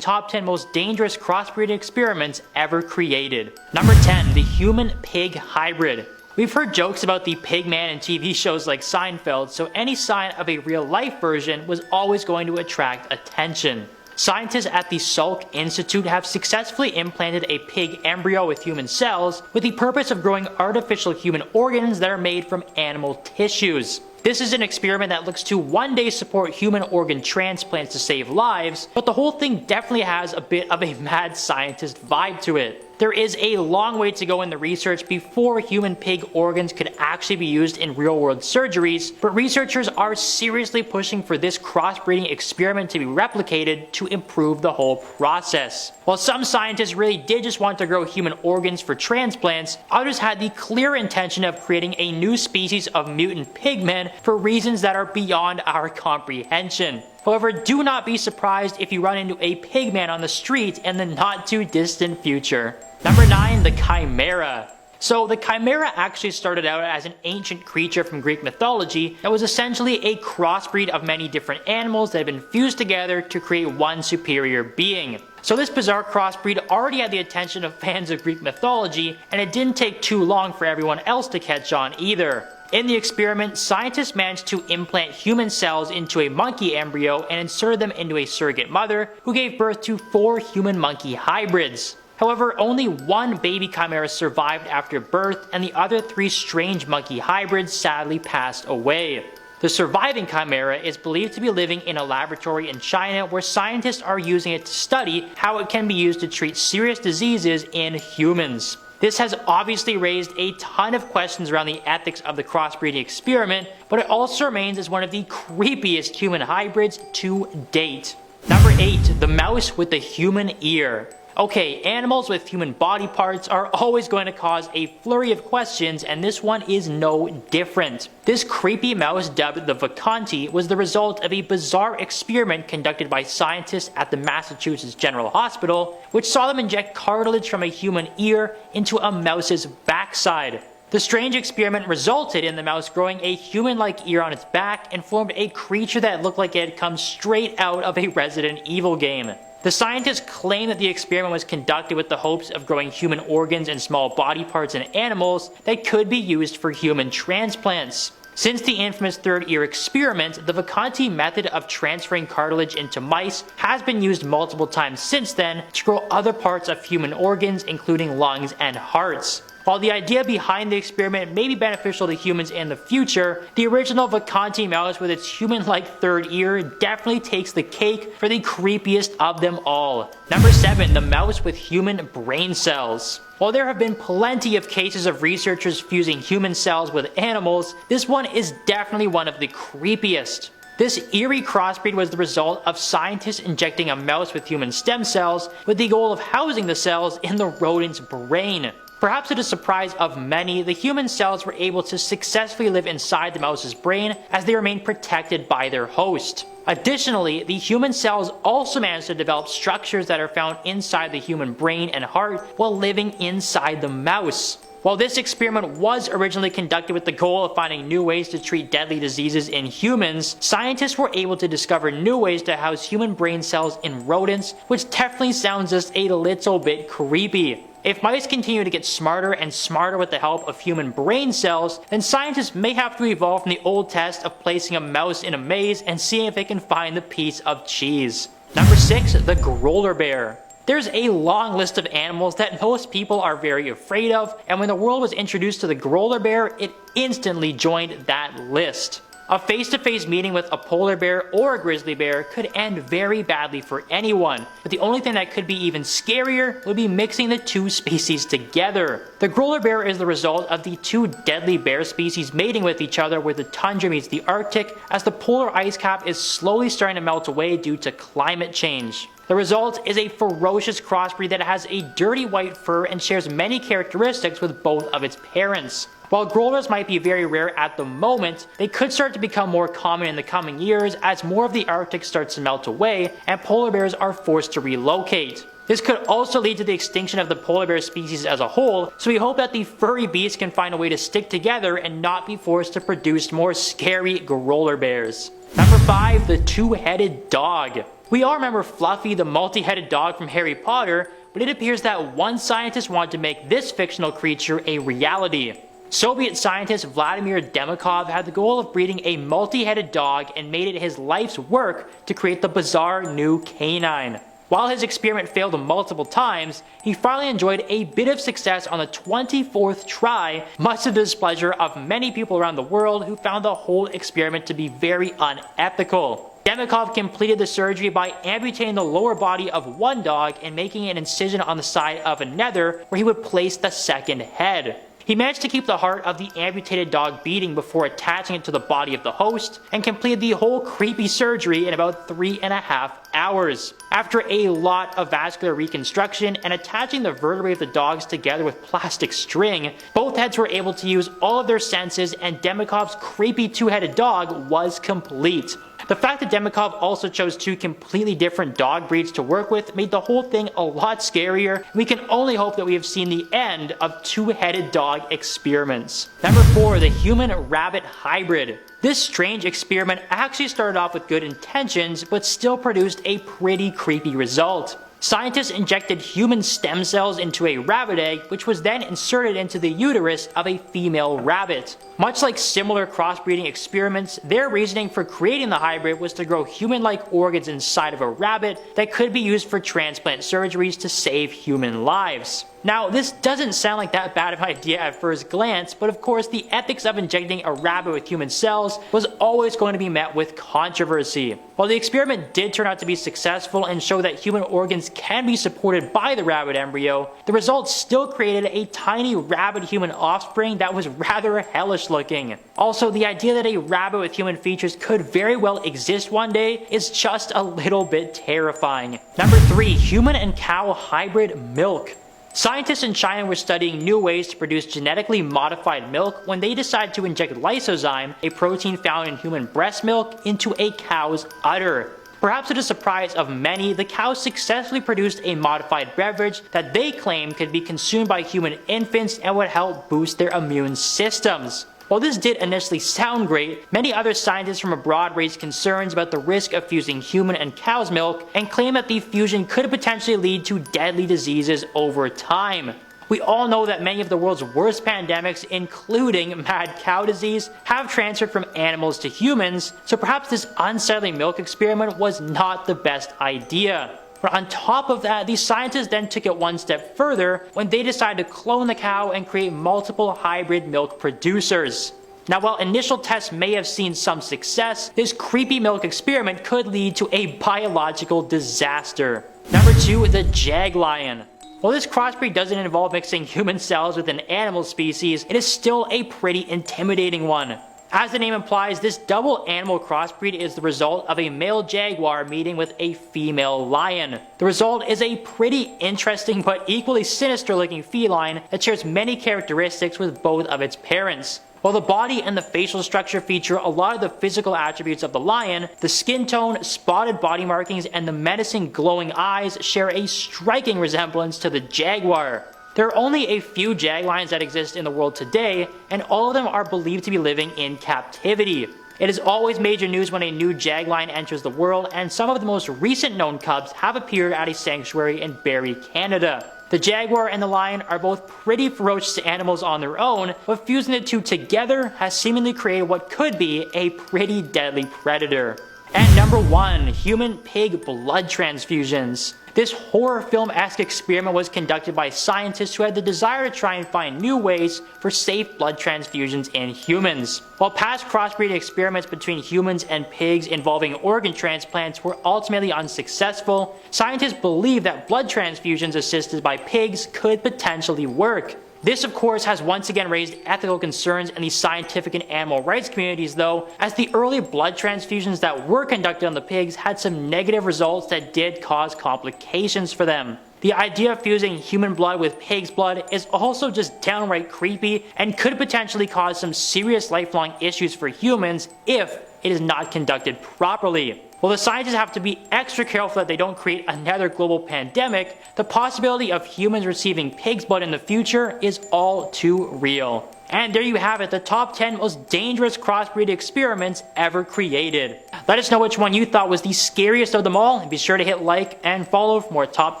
Top 10 most dangerous crossbreeding experiments ever created. Number 10, the human-pig hybrid. We've heard jokes about the pig man in TV shows like Seinfeld, so any sign of a real-life version was always going to attract attention. Scientists at the Salk Institute have successfully implanted a pig embryo with human cells with the purpose of growing artificial human organs that are made from animal tissues. This is an experiment that looks to one day support human organ transplants to save lives, but the whole thing definitely has a bit of a mad scientist vibe to it. There is a long way to go in the research before human pig organs could actually be used in real-world surgeries, but researchers are seriously pushing for this crossbreeding experiment to be replicated to improve the whole process. While some scientists really did just want to grow human organs for transplants, others had the clear intention of creating a new species of mutant pigmen for reasons that are beyond our comprehension. However, do not be surprised if you run into a pigman on the street in the not too distant future. Number 9, the Chimera. So the Chimera actually started out as an ancient creature from Greek mythology that was essentially a crossbreed of many different animals that had been fused together to create one superior being. So this bizarre crossbreed already had the attention of fans of Greek mythology, and it didn't take too long for everyone else to catch on either. In the experiment, scientists managed to implant human cells into a monkey embryo and inserted them into a surrogate mother who gave birth to 4 human-monkey hybrids. However, only one baby chimera survived after birth, and the other 3 strange monkey hybrids sadly passed away. The surviving chimera is believed to be living in a laboratory in China where scientists are using it to study how it can be used to treat serious diseases in humans. This has obviously raised a ton of questions around the ethics of the crossbreeding experiment, but it also remains as one of the creepiest human hybrids to date. Number 8, the mouse with the human ear. Okay, animals with human body parts are always going to cause a flurry of questions, and this one is no different. This creepy mouse, dubbed the Vacanti, was the result of a bizarre experiment conducted by scientists at the Massachusetts General Hospital, which saw them inject cartilage from a human ear into a mouse's backside. The strange experiment resulted in the mouse growing a human-like ear on its back and formed a creature that looked like it had come straight out of a Resident Evil game. The scientists claim that the experiment was conducted with the hopes of growing human organs and small body parts in animals that could be used for human transplants. Since the infamous third ear experiment, the Vacanti method of transferring cartilage into mice has been used multiple times since then to grow other parts of human organs, including lungs and hearts. While the idea behind the experiment may be beneficial to humans in the future, the original Vacanti mouse with its human-like third ear definitely takes the cake for the creepiest of them all. Number 7, the mouse with human brain cells. While there have been plenty of cases of researchers fusing human cells with animals, this one is definitely one of the creepiest. This eerie crossbreed was the result of scientists injecting a mouse with human stem cells with the goal of housing the cells in the rodent's brain. Perhaps to the surprise of many, the human cells were able to successfully live inside the mouse's brain as they remained protected by their host. Additionally, the human cells also managed to develop structures that are found inside the human brain and heart while living inside the mouse. While this experiment was originally conducted with the goal of finding new ways to treat deadly diseases in humans, scientists were able to discover new ways to house human brain cells in rodents, which definitely sounds just a little bit creepy. If mice continue to get smarter and smarter with the help of human brain cells, then scientists may have to evolve from the old test of placing a mouse in a maze and seeing if it can find the piece of cheese. Number 6, the growler bear. There's a long list of animals that most people are very afraid of, and when the world was introduced to the growler bear, it instantly joined that list. A face-to-face meeting with a polar bear or a grizzly bear could end very badly for anyone, but the only thing that could be even scarier would be mixing the two species together. The growler bear is the result of the 2 deadly bear species mating with each other where the tundra meets the Arctic, as the polar ice cap is slowly starting to melt away due to climate change. The result is a ferocious crossbreed that has a dirty white fur and shares many characteristics with both of its parents. While growlers might be very rare at the moment, they could start to become more common in the coming years as more of the Arctic starts to melt away and polar bears are forced to relocate. This could also lead to the extinction of the polar bear species as a whole, so we hope that the furry beasts can find a way to stick together and not be forced to produce more scary growler bears. Number 5. The two-headed dog. We all remember Fluffy, the multi-headed dog from Harry Potter, but it appears that one scientist wanted to make this fictional creature a reality. Soviet scientist Vladimir Demikov had the goal of breeding a multi-headed dog and made it his life's work to create the bizarre new canine. While his experiment failed multiple times, he finally enjoyed a bit of success on the 24th try, much to the displeasure of many people around the world who found the whole experiment to be very unethical. Demikov completed the surgery by amputating the lower body of one dog and making an incision on the side of another where he would place the second head. He managed to keep the heart of the amputated dog beating before attaching it to the body of the host, and completed the whole creepy surgery in about 3.5 hours. After a lot of vascular reconstruction and attaching the vertebrae of the dogs together with plastic string, both heads were able to use all of their senses, and Demikov's creepy two-headed dog was complete. The fact that Demikov also chose two completely different dog breeds to work with made the whole thing a lot scarier. We can only hope that we have seen the end of two-headed dog experiments. Number 4. The human-rabbit hybrid. This strange experiment actually started off with good intentions, but still produced a pretty creepy result. Scientists injected human stem cells into a rabbit egg, which was then inserted into the uterus of a female rabbit. Much like similar crossbreeding experiments, their reasoning for creating the hybrid was to grow human-like organs inside of a rabbit that could be used for transplant surgeries to save human lives. Now, this doesn't sound like that bad of an idea at first glance, but of course the ethics of injecting a rabbit with human cells was always going to be met with controversy. While the experiment did turn out to be successful and show that human organs can be supported by the rabbit embryo, the results still created a tiny rabbit-human offspring that was rather hellish looking. Also, the idea that a rabbit with human features could very well exist one day is just a little bit terrifying. Number 3. Human and cow hybrid milk. Scientists in China were studying new ways to produce genetically modified milk when they decided to inject lysozyme, a protein found in human breast milk, into a cow's udder. Perhaps to the surprise of many, the cows successfully produced a modified beverage that they claimed could be consumed by human infants and would help boost their immune systems. While this did initially sound great, many other scientists from abroad raised concerns about the risk of fusing human and cow's milk and claimed that the fusion could potentially lead to deadly diseases over time. We all know that many of the world's worst pandemics, including mad cow disease, have transferred from animals to humans, so perhaps this unsettling milk experiment was not the best idea. But on top of that, these scientists then took it one step further when they decided to clone the cow and create multiple hybrid milk producers. Now, while initial tests may have seen some success, this creepy milk experiment could lead to a biological disaster. Number 2. The jag lion. While this crossbreed doesn't involve mixing human cells with an animal species, it is still a pretty intimidating one. As the name implies, this double animal crossbreed is the result of a male jaguar meeting with a female lion. The result is a pretty interesting but equally sinister looking feline that shares many characteristics with both of its parents. While the body and the facial structure feature a lot of the physical attributes of the lion, the skin tone, spotted body markings, and the menacing glowing eyes share a striking resemblance to the jaguar. There are only a few jag lions that exist in the world today, and all of them are believed to be living in captivity. It is always major news when a new jag lion enters the world, and some of the most recent known cubs have appeared at a sanctuary in Barrie, Canada. The jaguar and the lion are both pretty ferocious animals on their own, but fusing the two together has seemingly created what could be a pretty deadly predator. And number 1. Human-pig blood transfusions. This horror film-esque experiment was conducted by scientists who had the desire to try and find new ways for safe blood transfusions in humans. While past crossbreeding experiments between humans and pigs involving organ transplants were ultimately unsuccessful, scientists believe that blood transfusions assisted by pigs could potentially work. This, of course, has once again raised ethical concerns in the scientific and animal rights communities though, as the early blood transfusions that were conducted on the pigs had some negative results that did cause complications for them. The idea of fusing human blood with pig's blood is also just downright creepy and could potentially cause some serious lifelong issues for humans if it is not conducted properly. While the scientists have to be extra careful that they don't create another global pandemic, the possibility of humans receiving pig's blood in the future is all too real. And there you have it, the top 10 most dangerous crossbreed experiments ever created. Let us know which one you thought was the scariest of them all, and be sure to hit like and follow for more top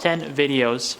10 videos.